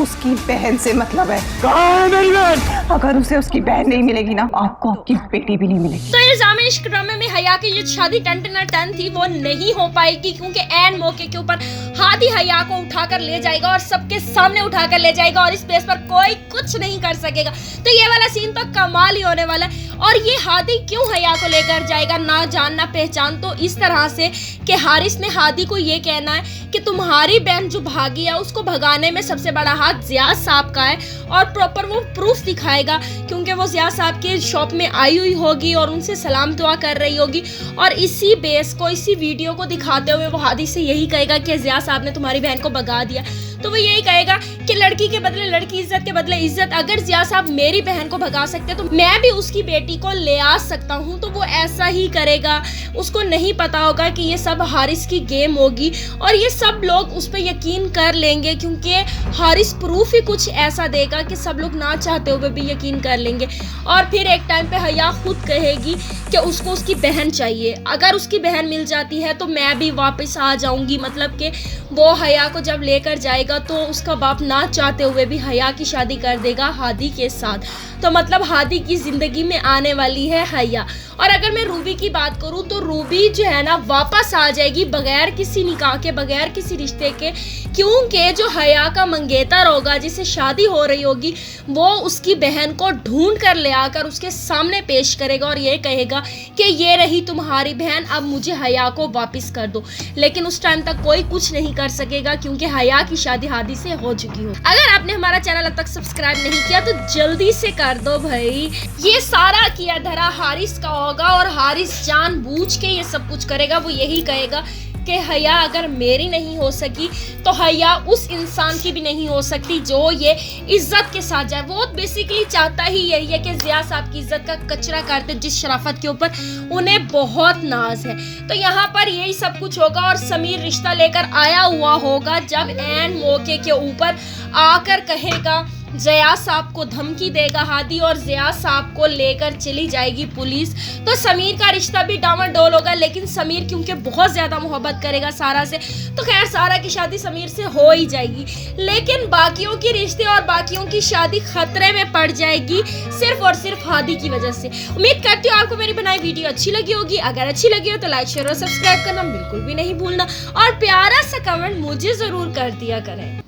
उसकी बहन से मतलब है। कहाँ है मेरी बहन? अगर उसे उसकी बहन नहीं मिलेगी ना, आपको आपकी बेटी भी नहीं मिलेगी। तो इल्जाम इश्क ड्रामे में हया की जो शादी टन थी वो नहीं हो पाएगी, क्योंकि एन मौके के ऊपर हादी हया को उठाकर ले जाएगा और सबके सामने उठाकर ले जाएगा और इस पेस पर कोई कुछ नहीं कर सकेगा। तो ये वाला सीन तो कमाल ही होने वाला है। और ये हादी क्यों हया को लेकर जाएगा, ना जान ना पहचान, तो इस तरह से कि हारिस ने हादी को ये कहना है कि तुम्हारी बहन जो भागी है उसको भगाने में सबसे बड़ा हाथ जियाद साहब का है, और प्रॉपर वो प्रूफ दिखाएगा, क्योंकि वो जियाद साहब के शॉप में आई हुई होगी और उनसे सलाम दुआ कर रही होगी। और इसी बेस को, इसी वीडियो को दिखाते हुए वो हादी से यही कहेगा कि जियाद साहब ने तुम्हारी बहन को भगा दिया। तो वो यही कहेगा कि लड़की के बदले लड़की, इज्जत के बदले इज्जत। अगर जिया साहब मेरी बहन को भगा सकते तो मैं भी उसकी बेटी को ले आ सकता हूँ, तो वो ऐसा ही करेगा। उसको नहीं पता होगा कि ये सब हारिस की गेम होगी और ये सब लोग उस पर यकीन कर लेंगे, क्योंकि हारिस प्रूफ ही कुछ ऐसा देगा कि सब लोग ना चाहते हुए भी यकीन कर लेंगे। और फिर एक टाइम पे हया खुद कहेगी कि उसको उसकी बहन चाहिए। अगर उसकी बहन मिल जाती है तो मैं भी वापस आ जाऊंगी, मतलब कि वो हया को जब लेकर जाएगा तो उसका बाप ना चाहते हुए भी हया की शादी कर देगा हादी के साथ। तो मतलब हादी की जिंदगी में आने वाली है हया। और अगर मैं रूबी की बात करूं तो रूबी जो है ना वापस आ जाएगी बगैर किसी निकाह के, बगैर किसी रिश्ते के, क्योंकि जो हया का मंगेतर होगा, जिससे शादी हो रही होगी, वो उसकी बहन को ढूंढ कर ले आकर उसके सामने पेश करेगा और ये कहेगा कि ये रही तुम्हारी बहन, अब मुझे हया को वापस कर दो। लेकिन उस टाइम तक कोई कुछ नहीं कर सकेगा, क्योंकि हया की शादी हादी से हो चुकी हो। अगर आपने हमारा चैनल अब तक सब्सक्राइब नहीं किया तो जल्दी से कर दो भाई। ये सारा किया धरा हारिस का होगा और हारिस जानबूझ के ये सब कुछ करेगा। वो यही कहेगा कि हया अगर मेरी नहीं हो सकी तो हया उस इंसान की भी नहीं हो सकती जो ये इज्जत के साथ जाए। वो बेसिकली चाहता ही यही है कि जिया साहब की इज्जत का कचरा करते, जिस शराफत के ऊपर उन्हें बहुत नाज है। तो यहाँ पर यही सब कुछ होगा और समीर रिश्ता लेकर आया हुआ होगा, जब एन मौके के ऊपर आकर कहेगा, जिया साहब को धमकी देगा हादी और जिया साहब को लेकर चली जाएगी पुलिस। तो समीर का रिश्ता भी डामाडोल होगा, लेकिन समीर क्योंकि बहुत ज्यादा मोहब्बत करेगा सारा से, तो खैर सारा की शादी समीर से हो ही जाएगी। लेकिन बाकियों की रिश्ते और बाकियों की शादी खतरे में पड़ जाएगी सिर्फ और सिर्फ हादी की वजह से। उम्मीद करती हूँ आपको मेरी बनाई वीडियो अच्छी लगी होगी। अगर अच्छी लगी हो तो लाइक, शेयर और सब्सक्राइब करना बिल्कुल भी नहीं भूलना और प्यारा सा कमेंट मुझे जरूर कर दिया करें।